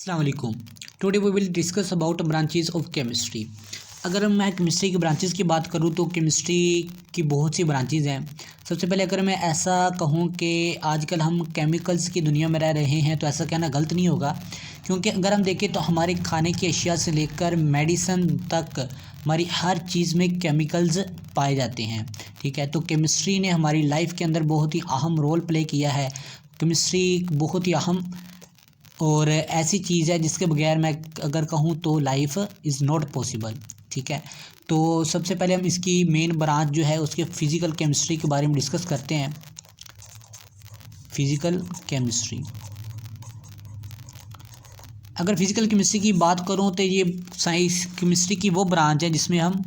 अस्सलाम वालेकुम। Today we will discuss about branches of chemistry. अगर मैं केमिस्ट्री की ब्रांचेस की बात करूँ तो केमिस्ट्री की बहुत सी ब्रांचेस हैं। सबसे पहले अगर मैं ऐसा कहूँ कि आजकल हम केमिकल्स की दुनिया में रह रहे हैं तो ऐसा कहना गलत नहीं होगा, क्योंकि अगर हम देखें तो हमारे खाने की अशिया से लेकर मेडिसन तक हमारी हर चीज़ में केमिकल्स पाए जाते हैं। ठीक है, तो केमिस्ट्री ने हमारी लाइफ के अंदर बहुत ही अहम रोल प्ले किया है। केमिस्ट्री बहुत ही अहम और ऐसी चीज़ है जिसके बगैर मैं अगर कहूँ तो लाइफ इज़ नॉट पॉसिबल। ठीक है, तो सबसे पहले हम इसकी मेन ब्रांच जो है उसके फिज़िकल केमिस्ट्री के बारे में डिस्कस करते हैं। फिज़िकल केमिस्ट्री, अगर फिज़िकल केमिस्ट्री की बात करूँ तो ये साइंस केमिस्ट्री की वो ब्रांच है जिसमें हम,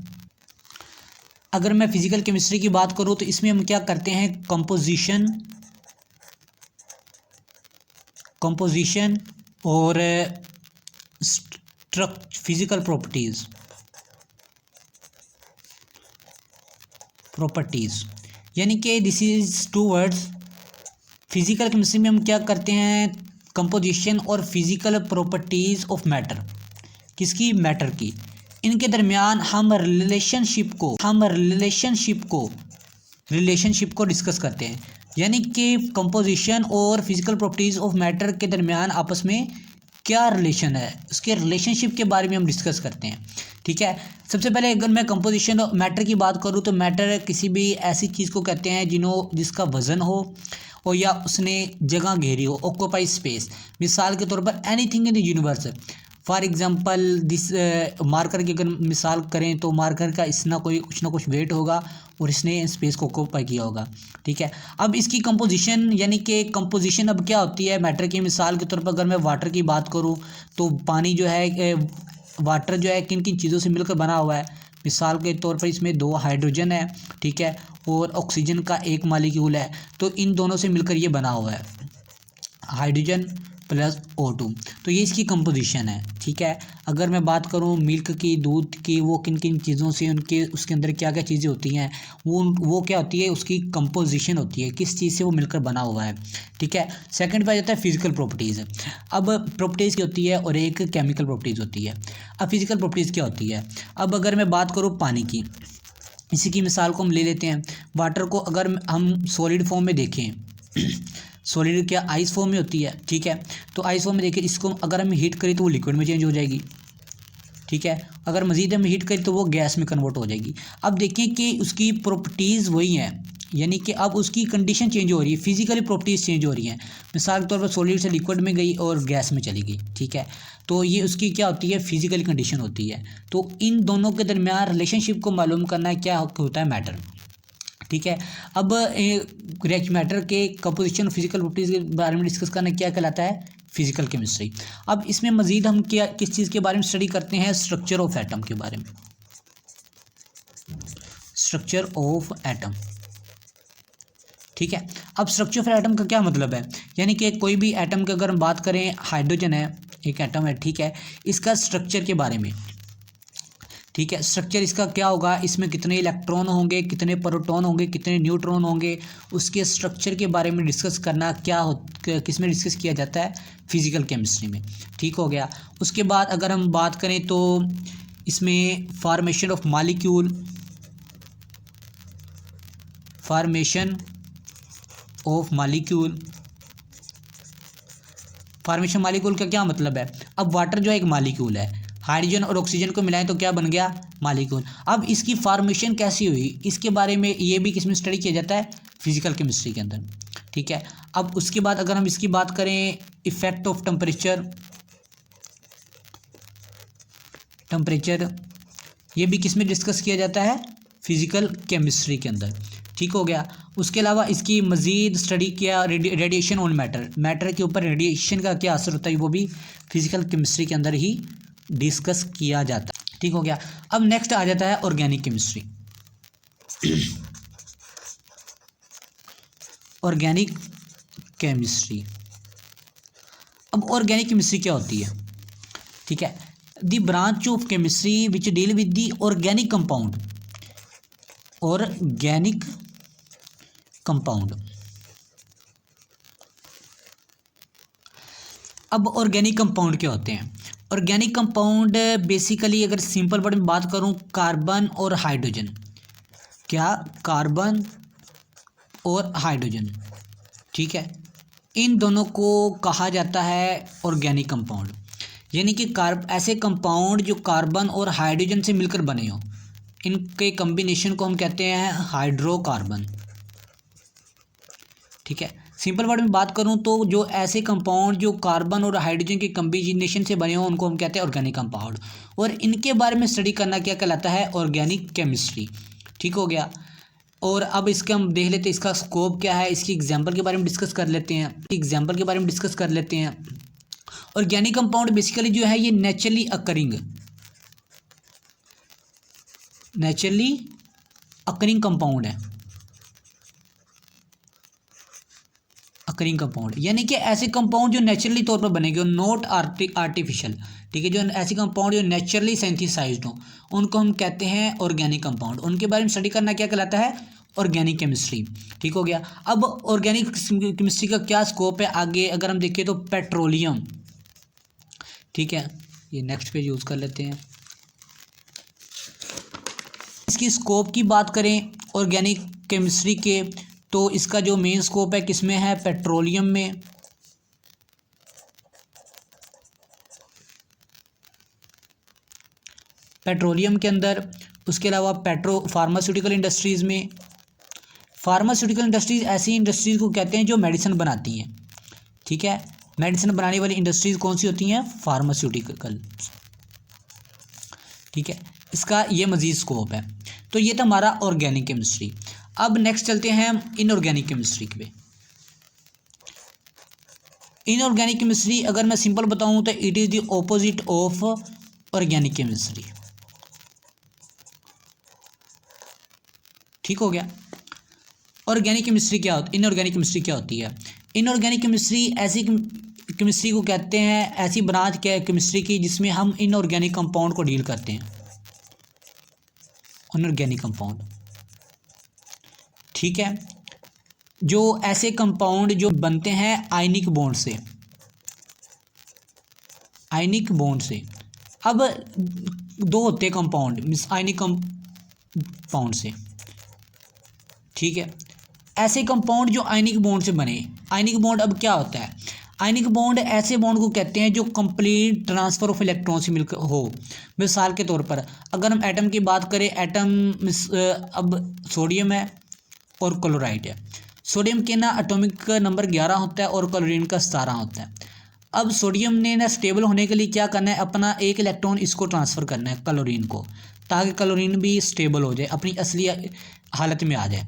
अगर मैं फिज़िकल केमिस्ट्री की बात करूँ तो इसमें हम क्या करते हैं, कंपोजिशन और फिज़िकल प्रॉपर्टीज़, यानी कि this is two words. Physical chemistry में हम क्या करते हैं, कंपोजिशन और फिज़िकल प्रॉपर्टीज़ ऑफ मैटर। किसकी? मैटर की। इनके दरमियान हम रिलेशनशिप को डिस्कस करते हैं, यानी कि कंपोजिशन और फिज़िकल प्रॉपर्टीज़ ऑफ मैटर के दरमियान आपस में क्या रिलेशन है, उसके रिलेशनशिप के बारे में हम डिस्कस करते हैं। ठीक है, सबसे पहले अगर मैं कंपोजिशन ऑफ मैटर की बात करूँ तो मैटर किसी भी ऐसी चीज़ को कहते हैं जिसका वज़न हो और या उसने जगह घेरी हो, ऑक्यूपाई स्पेस। मिसाल के तौर पर anything in the universe. For example this marker की अगर मिसाल करें तो मार्कर का कुछ ना कुछ वेट होगा और इसने स्पेस को ऑक्यूपाई किया होगा। ठीक है, अब इसकी कंपोजिशन यानी कि कंपोजिशन अब क्या होती है मैटर की। मिसाल के तौर पर अगर मैं वाटर की बात करूँ तो पानी जो है, वाटर जो है किन किन चीज़ों से मिलकर बना हुआ है। मिसाल के तौर पर इसमें 2 हाइड्रोजन है, ठीक है, और ऑक्सीजन का एक मॉलिक्यूल है, तो इन दोनों से मिलकर ये बना हुआ है, हाइड्रोजन प्लस O2। तो ये इसकी कंपोजिशन है। ठीक है, अगर मैं बात करूँ मिल्क की, दूध की, वो किन किन चीज़ों से उसके अंदर क्या क्या चीज़ें होती हैं, वो क्या होती है, उसकी कंपोजिशन होती है, किस चीज़ से वो मिलकर बना हुआ है। ठीक है, सेकंड पे आ जाता है फिजिकल प्रॉपर्टीज़। अब प्रॉपर्टीज़ क्या होती है और एक केमिकल प्रॉपर्टीज़ होती है। अब फिजिकल प्रॉपर्टीज़ क्या होती है, अब अगर मैं बात करूँ पानी की, इसी की मिसाल को हम ले लेते हैं। वाटर को अगर हम सॉलिड फॉर्म में देखें, सॉलिड क्या आइस फॉर्म में होती है। ठीक है, तो आइस फॉर्म में देखिए, इसको अगर हम हीट करें तो वो लिक्विड में चेंज हो जाएगी। ठीक है, अगर मज़ीद हम हीट करें तो वो गैस में कन्वर्ट हो जाएगी। अब देखिए कि उसकी प्रॉपर्टीज़ वही हैं, यानी कि अब उसकी कंडीशन चेंज हो रही है, फिजिकली प्रॉपर्टीज़ चेंज हो रही हैं। मिसाल के तौर पर सॉलिड से लिक्विड में गई और गैस में चली गई। ठीक है, तो ये उसकी क्या होती है, फिजिकल कंडीशन होती है। तो इन दोनों के दरमियान रिलेशनशिप को मालूम करना क्या होता है, मैटर। ठीक है, अब रिएक्ट मैटर के कंपोजिशन फिजिकल प्रॉपर्टीज़ के बारे में डिस्कस करना क्या कहलाता है, फिजिकल केमिस्ट्री। अब इसमें मज़ीद हम किस चीज़ के बारे में स्टडी करते हैं, स्ट्रक्चर ऑफ एटम के बारे में। स्ट्रक्चर ऑफ एटम, ठीक है। अब स्ट्रक्चर ऑफ एटम का क्या मतलब है, यानी कि कोई भी एटम की अगर हम बात करें, हाइड्रोजन है, एक एटम है, ठीक है, इसका स्ट्रक्चर के बारे में। ठीक है, स्ट्रक्चर इसका क्या होगा, इसमें कितने इलेक्ट्रॉन होंगे, कितने प्रोटॉन होंगे, कितने न्यूट्रॉन होंगे, उसके स्ट्रक्चर के बारे में डिस्कस करना किस में डिस्कस किया जाता है, फिजिकल केमिस्ट्री में। ठीक हो गया। उसके बाद अगर हम बात करें तो इसमें formation of molecule, formation molecule का क्या मतलब है। अब वाटर जो है एक मॉलिक्यूल है, हाइड्रोजन और ऑक्सीजन को मिलाएं तो क्या बन गया, मॉलिक्यूल। अब इसकी फॉर्मेशन कैसी हुई, इसके बारे में ये भी किसमें स्टडी किया जाता है, फिजिकल केमिस्ट्री के अंदर। ठीक है, अब उसके बाद अगर हम इसकी बात करें, इफेक्ट ऑफ टेम्परेचर, ये भी किसमें डिस्कस किया जाता है, फिजिकल केमिस्ट्री के अंदर। ठीक हो गया। उसके अलावा इसकी मज़ीद स्टडी किया रेडिएशन ऑन मैटर के ऊपर रेडिएशन का क्या असर होता है, वो भी फिजिकल केमिस्ट्री के अंदर ही डिस्कस किया जाता है। ठीक हो गया। अब नेक्स्ट आ जाता है ऑर्गेनिक केमिस्ट्री। ऑर्गेनिक केमिस्ट्री, अब ऑर्गेनिक केमिस्ट्री क्या होती है। ठीक है, the branch of chemistry which deal with the organic compound. अब ऑर्गेनिक कंपाउंड क्या होते हैं? ऑर्गेनिक कंपाउंड बेसिकली अगर सिंपल वर्ड में बात करूं, कार्बन और हाइड्रोजन, क्या कार्बन और हाइड्रोजन, ठीक है, इन दोनों को कहा जाता है ऑर्गेनिक कंपाउंड। यानी कि ऐसे कंपाउंड जो कार्बन और हाइड्रोजन से मिलकर बने हो, इनके कॉम्बिनेशन को हम कहते हैं हाइड्रोकार्बन, ठीक है। सिंपल वर्ड में बात करूं तो जो ऐसे कंपाउंड जो कार्बन और हाइड्रोजन के कॉम्बिनेशन से बने हो उनको हम कहते हैं ऑर्गेनिक कंपाउंड। और इनके बारे में स्टडी करना क्या कहलाता है? ऑर्गेनिक केमिस्ट्री, ठीक हो गया। और अब इसके हम देख लेते हैं इसका स्कोप क्या है, इसकी एग्जांपल के बारे में डिस्कस कर लेते हैं। ऑर्गेनिक कंपाउंड बेसिकली जो है ये नेचुरली अकरिंग कंपाउंड है, अकरिंग कंपाउंड यानी कि ऐसे कंपाउंड जो नेचुरली तौर पर बनेंगे, नॉट आर्टिफिशियल, ठीक है। जो ऐसे कंपाउंड जो नेचुरली सिंथेसाइज्ड हो उनको हम कहते हैं ऑर्गेनिक कंपाउंड। उनके बारे में स्टडी करना क्या कहलाता है? ऑर्गेनिक केमिस्ट्री, ठीक हो गया। अब ऑर्गेनिक केमिस्ट्री का क्या स्कोप है आगे अगर हम देखें तो पेट्रोलियम, ठीक है, ये नेक्स्ट पेज यूज़ कर लेते हैं। इसकी स्कोप की बात करें ऑर्गेनिक केमिस्ट्री के, तो इसका जो मेन स्कोप है किस में है? पेट्रोलियम में, पेट्रोलियम के अंदर। उसके अलावा फार्मास्यूटिकल इंडस्ट्रीज़ में। फार्मास्यूटिकल इंडस्ट्रीज़ ऐसी इंडस्ट्रीज़ को कहते हैं जो मेडिसिन बनाती हैं, ठीक है। मेडिसिन बनाने वाली इंडस्ट्रीज़ कौन सी होती हैं? फार्मास्यूटिकल, ठीक है। इसका ये मज़ीद स्कोप है। तो ये था हमारा ऑर्गेनिक केमिस्ट्री। अब नेक्स्ट चलते हैं हम इनऑर्गेनिक केमिस्ट्री पे। इनऑर्गेनिक केमिस्ट्री अगर मैं सिंपल बताऊं तो it is the opposite of organic chemistry, ठीक हो गया। ऑर्गेनिक केमिस्ट्री क्या होती है? इनऑर्गेनिक केमिस्ट्री क्या होती है? इनऑर्गेनिक केमिस्ट्री ऐसी केमिस्ट्री को कहते हैं, ऐसी ब्रांच क्या है केमिस्ट्री की जिसमें हम इनऑर्गेनिक कंपाउंड को डील करते हैं, इनऑर्गेनिक कंपाउंड, ठीक है। जो ऐसे कंपाउंड जो बनते हैं आयनिक बॉन्ड से, अब दो होते हैं कंपाउंड आयनिक कंपाउंड से, ठीक है। ऐसे कंपाउंड जो आयनिक बॉन्ड से बने, आयनिक बॉन्ड अब क्या होता है? आयनिक बॉन्ड ऐसे बॉन्ड को कहते हैं जो कंप्लीट ट्रांसफ़र ऑफ इलेक्ट्रॉन से मिलकर हो। मिसाल के तौर पर अगर हम एटम की बात करें, अब सोडियम है और क्लोराइड है। सोडियम के ना एटॉमिक नंबर 11 होता है और क्लोरीन का 17 होता है। अब सोडियम ने ना स्टेबल होने के लिए क्या करना है? अपना एक इलेक्ट्रॉन इसको ट्रांसफ़र करना है क्लोरीन को, ताकि क्लोरीन भी स्टेबल हो जाए, अपनी असली हालत में आ जाए।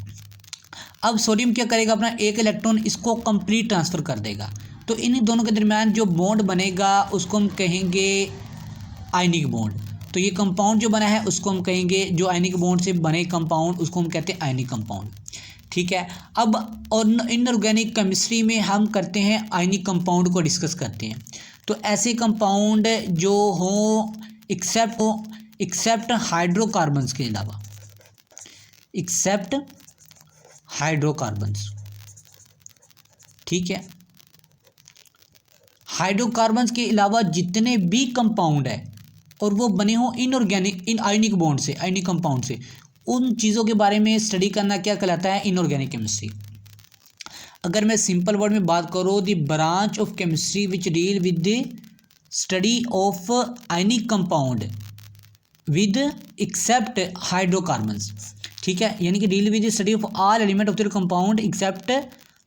अब सोडियम क्या करेगा? अपना एक इलेक्ट्रॉन इसको कंप्लीट ट्रांसफ़र कर देगा। तो इन दोनों के दरमियान जो बॉन्ड बनेगा उसको हम कहेंगे आयनिक बॉन्ड। तो ये कंपाउंड जो बना है उसको हम कहेंगे, जो आयनिक बॉन्ड से बने कंपाउंड उसको हम कहते हैं आयनिक कंपाउंड, ठीक है। अब और इनऑर्गेनिक केमिस्ट्री में हम करते हैं आयनिक कंपाउंड को डिस्कस करते हैं। तो ऐसे कंपाउंड जो हो एक्सेप्ट हाइड्रोकार्बन्स के अलावा, एक्सेप्ट हाइड्रोकार्बन्स, ठीक है। हाइड्रोकार्बन्स के अलावा जितने भी कंपाउंड है और वो बने हों इन आयनिक बॉन्ड से, आयनिक कंपाउंड से, उन चीज़ों के बारे में स्टडी करना क्या कहलाता है? Inorganic chemistry. अगर मैं सिंपल वर्ड में बात करूँ, the branch of chemistry which deal with the study of ionic compound with except hydrocarbons, ठीक है। यानी कि deal with the study of all element of the compound except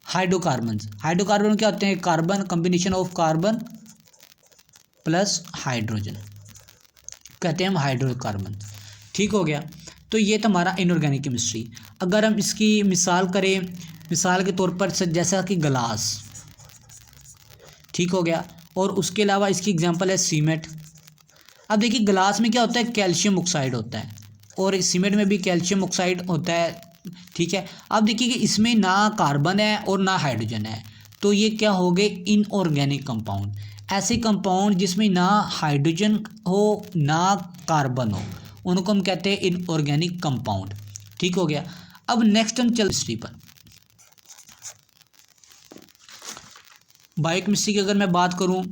hydrocarbons. Hydrocarbon क्या होते हैं? Carbon, combination of carbon plus hydrogen, कहते हैं हम हाइड्रोकार्बन, ठीक हो गया। तो ये तो हमारा इनऑर्गेनिक केमिस्ट्री। अगर हम इसकी मिसाल करें, मिसाल के तौर पर जैसा कि ग्लास, ठीक हो गया, और उसके अलावा इसकी एग्जांपल है सीमेंट। अब देखिए ग्लास में क्या होता है? कैल्शियम ऑक्साइड होता है, और सीमेंट में भी कैल्शियम ऑक्साइड होता है, ठीक है। अब देखिए कि इसमें ना कार्बन है और ना हाइड्रोजन है, तो ये क्या हो गए? Inorganic compound. ऐसे कंपाउंड जिसमें ना हाइड्रोजन हो ना कार्बन हो उनको हम कहते हैं इनऑर्गेनिक कंपाउंड, ठीक हो गया। अब नेक्स्ट हम चल हिस्ट्री पर। बायोकेमिस्ट्री की अगर मैं बात करूं,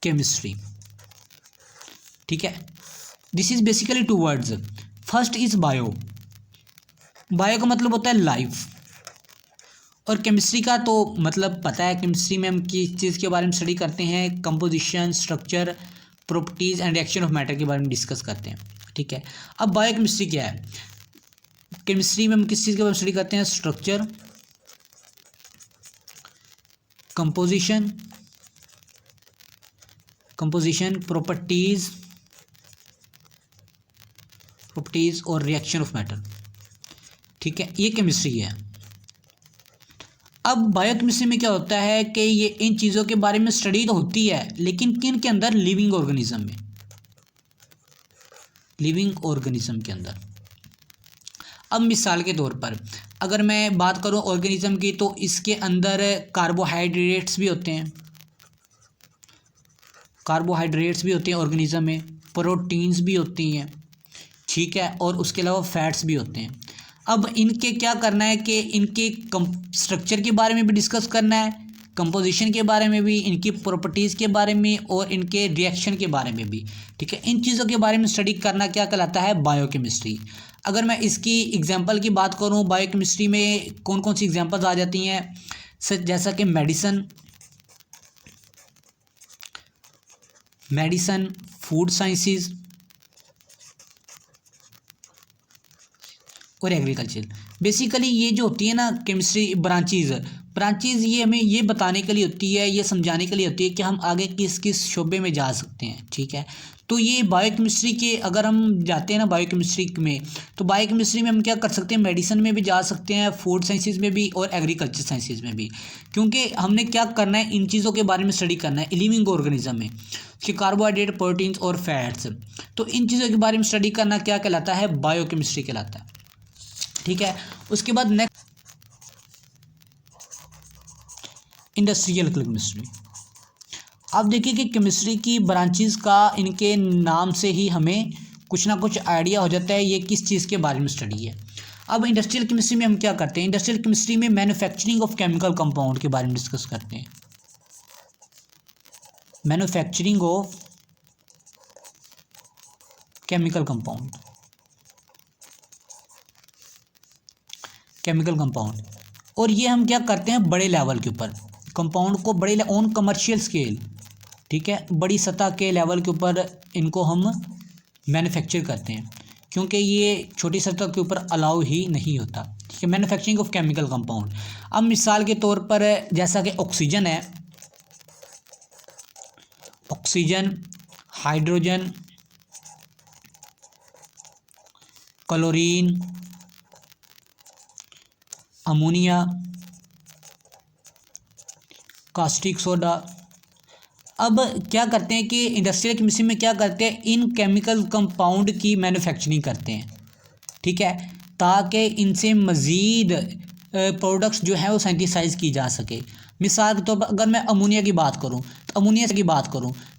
केमिस्ट्री, ठीक है, this is basically two words. First is bio, bio का मतलब होता है लाइफ, और केमिस्ट्री का तो मतलब पता है, केमिस्ट्री में हम किस चीज़ के बारे में स्टडी करते हैं, composition, structure, properties and reaction of matter के बारे में डिस्कस करते हैं, ठीक है। अब बायोकेमिस्ट्री क्या है, केमिस्ट्री में हम किस चीज़ के बारे में स्टडी करते हैं, स्ट्रक्चर, कंपोजिशन, प्रॉपर्टीज और रिएक्शन ऑफ मैटर, ठीक है, ये केमिस्ट्री है। अब बायोकेमिस्ट्री में क्या होता है कि ये इन चीज़ों के बारे में स्टडी तो होती है, लेकिन किन के अंदर, लिविंग ऑर्गेनिज्म में, लिविंग ऑर्गेनिज्म के अंदर। अब मिसाल के तौर पर अगर मैं बात करूं ऑर्गेनिज्म की, तो इसके अंदर कार्बोहाइड्रेट्स भी होते हैं, ऑर्गेनिज्म में, प्रोटीन्स भी होती हैं, ठीक है, और उसके अलावा फैट्स भी होते हैं। अब इनके क्या करना है कि इनके स्ट्रक्चर के बारे में भी डिस्कस करना है, कंपोजिशन के बारे में भी, इनकी प्रॉपर्टीज़ के बारे में और इनके रिएक्शन के बारे में भी, ठीक है। इन चीज़ों के बारे में स्टडी करना क्या कहलाता है, बायोकेमिस्ट्री। अगर मैं इसकी एग्जांपल की बात करूं, बायोकेमिस्ट्री में कौन कौन सी एग्जांपल्स आ जाती हैं, जैसा कि मेडिसन, फूड साइंसेस और एग्रीकल्चर। बेसिकली ये जो होती है ना केमिस्ट्री ब्रांचेज ये हमें ये बताने के लिए होती है, ये समझाने के लिए होती है कि हम आगे किस किस शोबे में जा सकते हैं, ठीक है। तो ये बायोकेमिस्ट्री के अगर हम जाते हैं ना बायोकेमिस्ट्री में, तो बायोकेमिस्ट्री में हम क्या कर सकते हैं, मेडिसिन में भी जा सकते हैं, फूड साइंसेज में भी और एग्रीकल्चर साइंसेज में भी, क्योंकि हमने क्या करना है, इन चीज़ों के बारे में स्टडी करना है, लिविंग ऑर्गेनिज्म में कि कार्बोहाइड्रेट, प्रोटीन्स और फैट्स, तो इन चीज़ों के बारे में स्टडी करना क्या कहलाता है, बायोकेमिस्ट्री कहलाता है, ठीक है। उसके बाद नेक्स्ट इंडस्ट्रियल केमिस्ट्री। अब देखिए कि केमिस्ट्री की ब्रांचेस का इनके नाम से ही हमें कुछ ना कुछ आइडिया हो जाता है ये किस चीज़ के बारे में स्टडी है। अब इंडस्ट्रियल केमिस्ट्री में हम क्या करते हैं, इंडस्ट्रियल केमिस्ट्री में मैन्युफैक्चरिंग ऑफ केमिकल कंपाउंड के बारे में डिस्कस करते हैं, मैन्युफैक्चरिंग ऑफ केमिकल कंपाउंड, और ये हम क्या करते हैं, बड़े लेवल के ऊपर कंपाउंड को, बड़े ऑन कमर्शियल स्केल, ठीक है, बड़ी सतह के लेवल के ऊपर इनको हम मैन्युफैक्चर करते हैं, क्योंकि ये छोटी सतह के ऊपर अलाउ ही नहीं होता, ठीक है। Manufacturing of chemical compound. अब मिसाल के तौर पर जैसा कि ऑक्सीजन है, oxygen, hydrogen, chlorine, ammonia, caustic soda. अब क्या करते हैं कि इंडस्ट्रियल केमिस्ट्री में क्या करते हैं, इन केमिकल कंपाउंड की मैन्युफैक्चरिंग करते हैं, ठीक है, ताकि इनसे मज़ीद प्रोडक्ट्स जो है वो सिंथेसाइज की जा सके। मिसाल के तौर पर अगर मैं अमोनिया की बात करूं, तो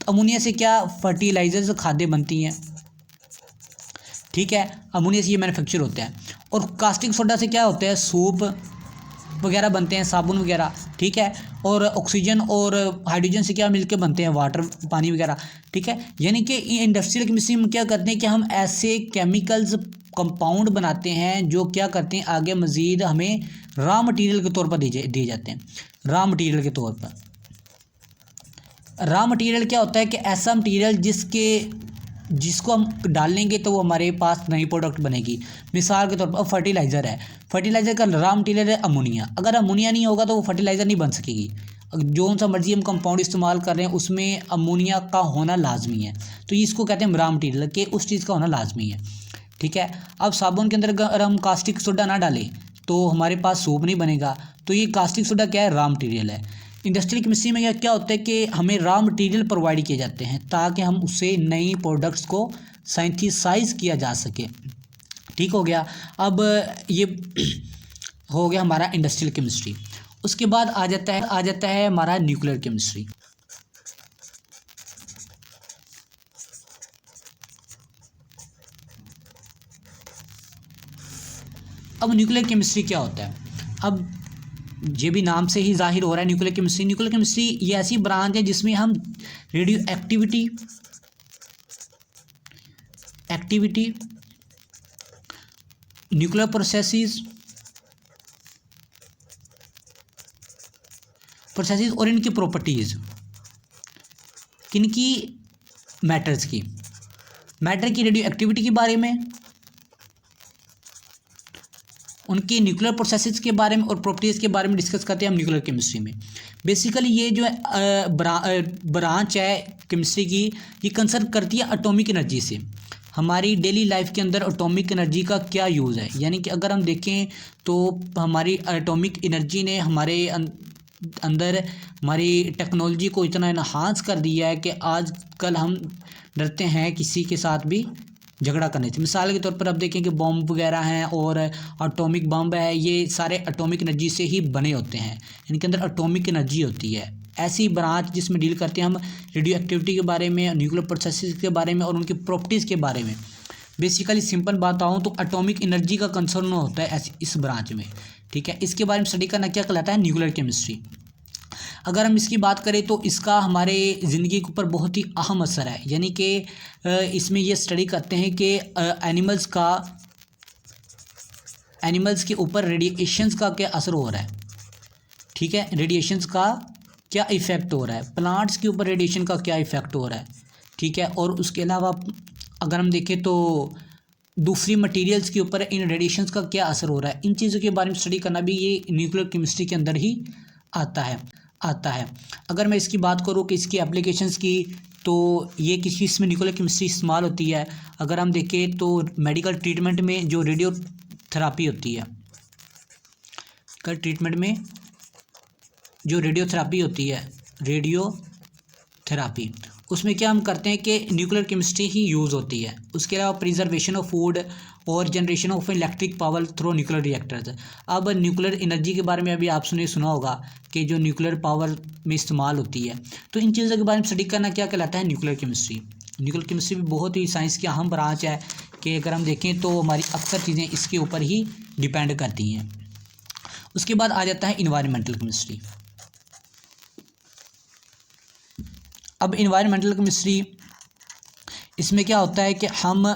अमोनिया से क्या फर्टिलाइजर्स, खादें बनती हैं, ठीक है, अमोनिया से ये मैन्युफैक्चर होता है। और कास्टिक सोडा से क्या होता है, सूप वगैरह बनते हैं, साबुन वगैरह, ठीक है। और ऑक्सीजन और हाइड्रोजन से क्या मिलके बनते हैं, वाटर, पानी वगैरह, ठीक है। यानी कि इंडस्ट्रियल केमिस्ट्री में क्या करते हैं कि हम ऐसे केमिकल्स कंपाउंड बनाते हैं जो क्या करते हैं, आगे मज़ीद हमें रॉ मटेरियल के तौर पर दिए जाते हैं। रॉ मटेरियल के तौर पर रॉ मटेरियल क्या होता है कि ऐसा मटेरियल जिसको हम डाल लेंगे तो वो हमारे पास नई प्रोडक्ट बनेगी। मिसाल के तौर पर फर्टिलाइज़र है, फर्टिलाइज़र का रॉ मटेरियल है अमोनिया, अगर अमोनिया नहीं होगा तो वो फर्टिलाइज़र नहीं बन सकेगी। जो सा मर्जी हम कंपाउंड इस्तेमाल कर रहे हैं उसमें अमोनिया का होना लाजमी है, तो इसको कहते हैं रॉ मटेरियल के उस चीज़ का होना लाजमी है, ठीक है। अब साबुन के अंदर अगर हम कास्टिक सोडा ना डालें तो हमारे पास सोप नहीं बनेगा, तो ये कास्टिक सोडा क्या है, रॉ मटेरियल है। इंडस्ट्रियल केमिस्ट्री में क्या होता है कि हमें रॉ मटेरियल प्रोवाइड किए जाते हैं ताकि हम उससे नई प्रोडक्ट्स को सिंथेसाइज किया जा सके, ठीक हो गया। अब ये हो गया हमारा इंडस्ट्रियल केमिस्ट्री। उसके बाद आ जाता है हमारा न्यूक्लियर केमिस्ट्री। अब न्यूक्लियर केमिस्ट्री क्या होता है, अब ये भी नाम से ही जाहिर हो रहा है न्यूक्लियर केमिस्ट्री। न्यूक्लियर केमिस्ट्री ये ऐसी ब्रांच है जिसमें हम रेडियो एक्टिविटी न्यूक्लियर प्रोसेसेस और इनकी प्रॉपर्टीज़, किनकी, मैटर्स की, मैटर की रेडियो एक्टिविटी के बारे में, उनके न्यूक्लियर प्रोसेसेस के बारे में और प्रॉपर्टीज़ के बारे में डिस्कस करते हैं हम न्यूक्लियर केमिस्ट्री में। बेसिकली ये जो है ब्रांच है केमिस्ट्री की, ये कंसर्न करती है एटॉमिक एनर्जी से। हमारी डेली लाइफ के अंदर एटॉमिक एनर्जी का क्या यूज़ है, यानी कि अगर हम देखें तो हमारी एटॉमिक एनर्जी ने हमारे अंदर हमारी टेक्नोलॉजी को इतना इन्हांस कर दिया है कि आजकल हम डरते हैं किसी के साथ भी झगड़ा करने से। मिसाल के तौर पर अब देखें कि बॉम्ब वगैरह हैं और एटॉमिक बम है, ये सारे एटॉमिक एनर्जी से ही बने होते हैं, इनके अंदर एटॉमिक एनर्जी होती है। ऐसी ब्रांच जिसमें डील करते हैं हम रेडियो एक्टिविटी के बारे में, न्यूक्लियर प्रोसेसेस के बारे में और उनकी प्रॉपर्टीज़ के बारे में। बेसिकली सिंपल बात आऊँ तो एटॉमिक एनर्जी का कंसर्न होता है इस ब्रांच में, ठीक है। इसके बारे में स्टडी करना क्या कहलाता है, न्यूक्लियर केमिस्ट्री। अगर हम इसकी बात करें तो इसका हमारे ज़िंदगी के ऊपर बहुत ही अहम असर है, यानी कि इसमें ये स्टडी करते हैं कि एनिमल्स के ऊपर रेडिएशंस का क्या असर हो रहा है, ठीक है, रेडिएशंस का क्या इफ़ेक्ट हो रहा है, प्लांट्स के ऊपर रेडिएशन का क्या इफ़ेक्ट हो रहा है, ठीक है। और उसके अलावा अगर हम देखें तो दूसरी मटेरियल्स के ऊपर इन रेडिएशंस का क्या असर हो रहा है, इन चीज़ों के बारे में स्टडी करना भी ये न्यूक्लियर केमिस्ट्री के अंदर ही आता है। अगर मैं इसकी बात करूँ कि इसकी एप्लीकेशंस की, तो ये किस चीज़ में न्यूक्लियर केमिस्ट्री इस्तेमाल होती है। अगर हम देखें तो मेडिकल ट्रीटमेंट में जो रेडियोथेरापी होती है, रेडियोथेरापी उसमें क्या हम करते हैं कि न्यूक्लियर केमिस्ट्री ही यूज़ होती है। उसके अलावा प्रिजर्वेशन ऑफ फूड और generation of electric power through nuclear reactors. अब न्यूक्लियर एनर्जी के बारे में अभी आपने सुना होगा कि जो न्यूक्लियर पावर में इस्तेमाल होती है, तो इन चीज़ों के बारे में स्टडी करना क्या कहलाता है, न्यूक्लियर केमिस्ट्री। न्यूक्लियर केमिस्ट्री भी बहुत ही साइंस की अहम ब्रांच है कि अगर हम देखें तो हमारी अक्सर चीज़ें इसके ऊपर ही डिपेंड करती हैं। उसके बाद आ जाता है इन्वायरमेंटल केमिस्ट्री। अब इन्वायरमेंटल केमिस्ट्री इसमें क्या होता है कि हम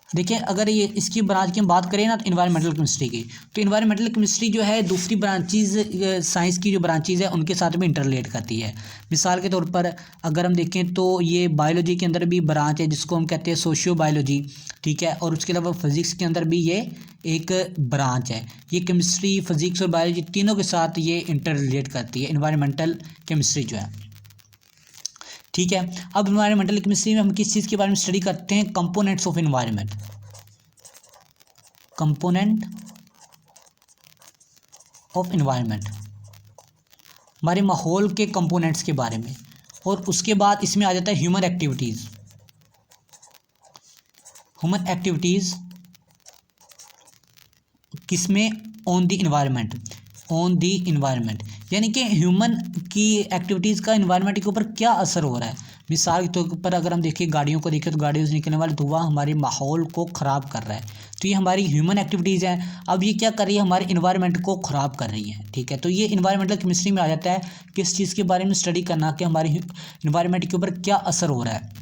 देखिए, अगर ये इसकी ब्रांच की हम बात करें ना तो इन्वायरमेंटल केमिस्ट्री की, तो इन्वायरमेंटल केमिस्ट्री जो है दूसरी ब्रांचेज साइंस की जो ब्रांचेज है उनके साथ में इंटरलेट करती है। मिसाल के तौर पर अगर हम देखें तो ये बायोलॉजी के अंदर भी ब्रांच है जिसको हम कहते हैं सोशियो बायोलॉजी, ठीक है। और उसके अलावा फिज़िक्स के अंदर भी ये एक ब्रांच है। ये केमिस्ट्री, फिज़िक्स और बायोलॉजी तीनों के साथ ये इंटरलेट करती है इन्वायरमेंटल केमिस्ट्री जो है, ठीक है। अब इन्वायरमेंटल केमिस्ट्री में हम किस चीज़ के बारे में स्टडी करते हैं, कंपोनेंट्स ऑफ इन्वायरमेंट, हमारे माहौल के कंपोनेंट्स के बारे में। और उसके बाद इसमें आ जाता है ह्यूमन एक्टिविटीज़ किसमें, ऑन द इन्वायरमेंट, यानी कि ह्यूमन की एक्टिविटीज़ का इन्वायरमेंट के ऊपर क्या असर हो रहा है। मिसाल के तौर पर अगर हम देखें गाड़ियों को देखें तो गाड़ियों से निकलने वाला धुआं हमारे माहौल को ख़राब कर रहा है, तो ये हमारी ह्यूमन एक्टिविटीज़ हैं। अब ये क्या कर रही है, हमारे इन्वायरमेंट को ख़राब कर रही है, ठीक है। तो ये इन्वायरमेंटल केमिस्ट्री में आ जाता है किस चीज़ के बारे में स्टडी करना कि हमारे इन्वायरमेंट के ऊपर क्या असर हो रहा है।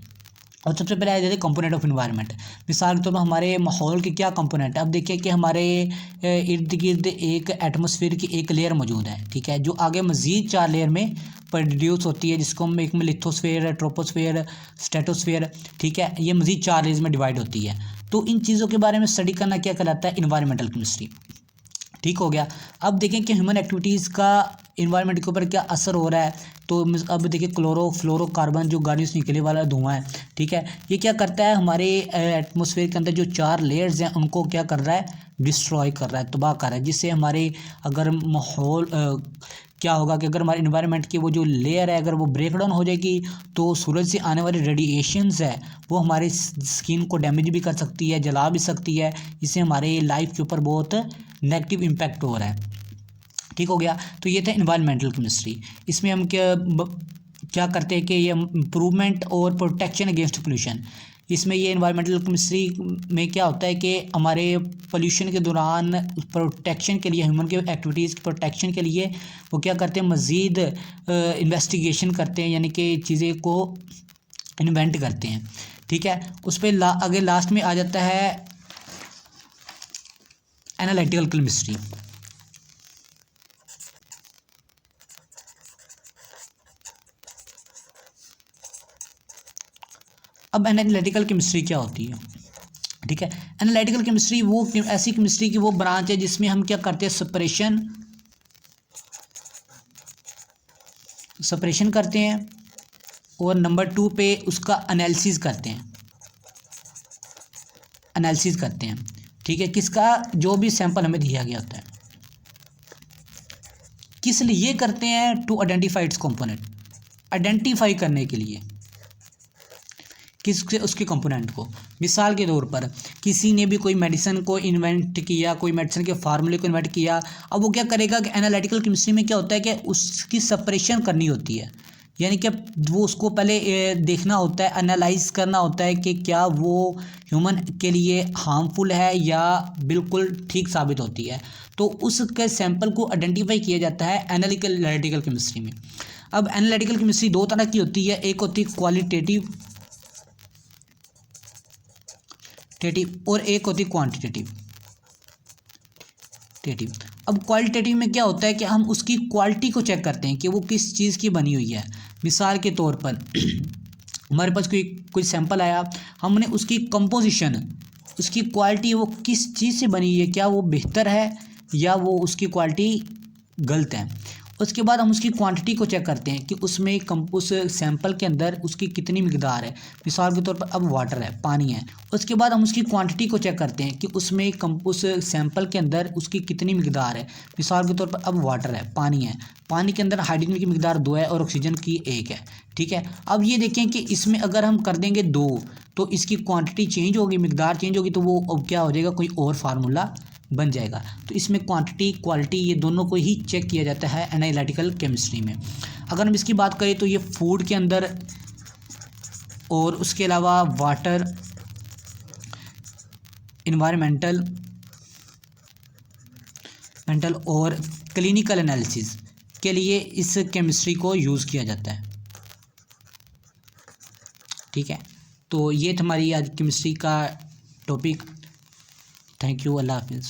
और सबसे पहले आ जाते हैं कंपोनेंट ऑफ इन्वायरमेंट। मिसाल के तौर पर हमारे माहौल के क्या कंपोनेंट है। अब देखिए कि हमारे इर्द गिर्द एक एटमॉस्फेयर की एक लेयर मौजूद है, ठीक है, जो आगे मज़ीद 4 लेयर में प्रोड्यूस होती है, जिसको हम एक में लिथोस्फेयर, ट्रोपोस्फेयर, स्ट्रेटोस्फेयर, ठीक है, ये मज़ीद 4 लेयर्स में डिवाइड होती है। तो इन चीज़ों के बारे में स्टडी करना क्या कहलाता है, इन्वायरमेंटल केमिस्ट्री, ठीक हो गया। अब देखें कि ह्यूमन एक्टिविटीज़ का इन्वायरमेंट के ऊपर क्या असर हो रहा है। तो अब देखिए क्लोरोफ्लोरोकार्बन जो गाड़ियों से निकलने वाला धुआं है, ठीक है, ये क्या करता है, हमारे एटमॉस्फेयर के अंदर जो 4 लेयर्स हैं उनको क्या कर रहा है, डिस्ट्रॉय कर रहा है, तबाह कर रहा है, जिससे हमारे अगर माहौल क्या होगा कि अगर हमारे इन्वायरमेंट की वो जो लेयर है अगर वो ब्रेक डाउन हो जाएगी तो सूरज से आने वाली रेडिएशंस है वो हमारी स्किन को डैमेज भी कर सकती है, जला भी सकती है, इससे हमारे लाइफ के ऊपर बहुत नेगेटिव इम्पैक्ट हो रहा है, ठीक हो गया। तो ये था इन्वायरमेंटल केमिस्ट्री। इसमें हम क्या करते हैं कि ये इम्प्रूवमेंट और प्रोटेक्शन अगेंस्ट पोल्यूशन, इसमें ये इन्वायरमेंटल केमिस्ट्री में क्या होता है कि हमारे पोल्यूशन के दौरान प्रोटेक्शन के लिए, ह्यूमन के एक्टिविटीज़ की प्रोटेक्शन के लिए वो क्या करते हैं, मज़ीद इन्वेस्टिगेशन करते हैं, यानी कि चीज़ें को इन्वेंट करते हैं। ठीक है, उस पर आगे लास्ट में आ जाता है एनालिटिकल केमिस्ट्री। अब एनालिटिकल केमिस्ट्री क्या होती है? ठीक है, एनालिटिकल केमिस्ट्री वो ऐसी केमिस्ट्री की वो ब्रांच है जिसमें हम क्या करते हैं, सेपरेशन करते हैं और नंबर 2 पे उसका एनालिसिस करते हैं। ठीक है, किसका, जो भी सैंपल हमें दिया गया होता है। किस लिए करते हैं? To identify its component, identify करने के लिए किसके, उसके कंपोनेंट को। मिसाल के तौर पर किसी ने भी कोई मेडिसिन को इन्वेंट किया, कोई मेडिसिन के फार्मूले को इन्वेंट किया, अब वो क्या करेगा कि एनालिटिकल केमिस्ट्री में क्या होता है कि उसकी सेपरेशन करनी होती है, यानी कि वो उसको पहले देखना होता है, एनालाइज करना होता है कि क्या वो ह्यूमन के लिए हार्मफुल है या बिल्कुल ठीक साबित होती है। तो उसके सैंपल को आइडेंटिफाई किया जाता है एनालिटिकल केमिस्ट्री में। अब एनालिटिकल केमिस्ट्री दो तरह की होती है, एक होती है क्वालिटेटिव और एक होती है क्वांटिटेटिव। अब क्वालिटेटिव में क्या होता है कि हम उसकी क्वालिटी को चेक करते हैं कि वो किस चीज़ की बनी हुई है। मिसाल के तौर पर हमारे पास कोई सैंपल आया, हमने उसकी कंपोजिशन, उसकी क्वालिटी वो किस चीज़ से बनी हुई है, क्या वो बेहतर है या वो उसकी क्वालिटी गलत है। उसके बाद हम उसकी क्वांटिटी को चेक करते हैं कि उसमें उस सैंपल के अंदर उसकी कितनी मिकदार है। मिसाल के तौर पर अब वाटर है, पानी है, उसके बाद हम उसकी क्वांटिटी को चेक करते हैं कि उसमें उस सैंपल के अंदर उसकी कितनी मिकदार है। मिसाल के तौर पर अब वाटर है, पानी है, पानी के अंदर हाइड्रोजन की मिकदार 2 है और ऑक्सीजन की 1 है। ठीक है, अब ये देखें कि इसमें अगर हम कर देंगे 2 तो इसकी क्वांटिटी चेंज होगी, मिकदार चेंज होगी, तो वो अब क्या हो जाएगा, कोई और फार्मूला बन जाएगा। तो इसमें क्वांटिटी, क्वालिटी ये दोनों को ही चेक किया जाता है एनालिटिकल केमिस्ट्री में। अगर हम इसकी बात करें तो ये फूड के अंदर और उसके अलावा वाटर, इन्वायरमेंटल और क्लिनिकल एनालिसिस के लिए इस केमिस्ट्री को यूज़ किया जाता है। ठीक है, तो ये हमारी आज केमिस्ट्री का टॉपिक। थैंक यू, अल्लाह हाफिज़।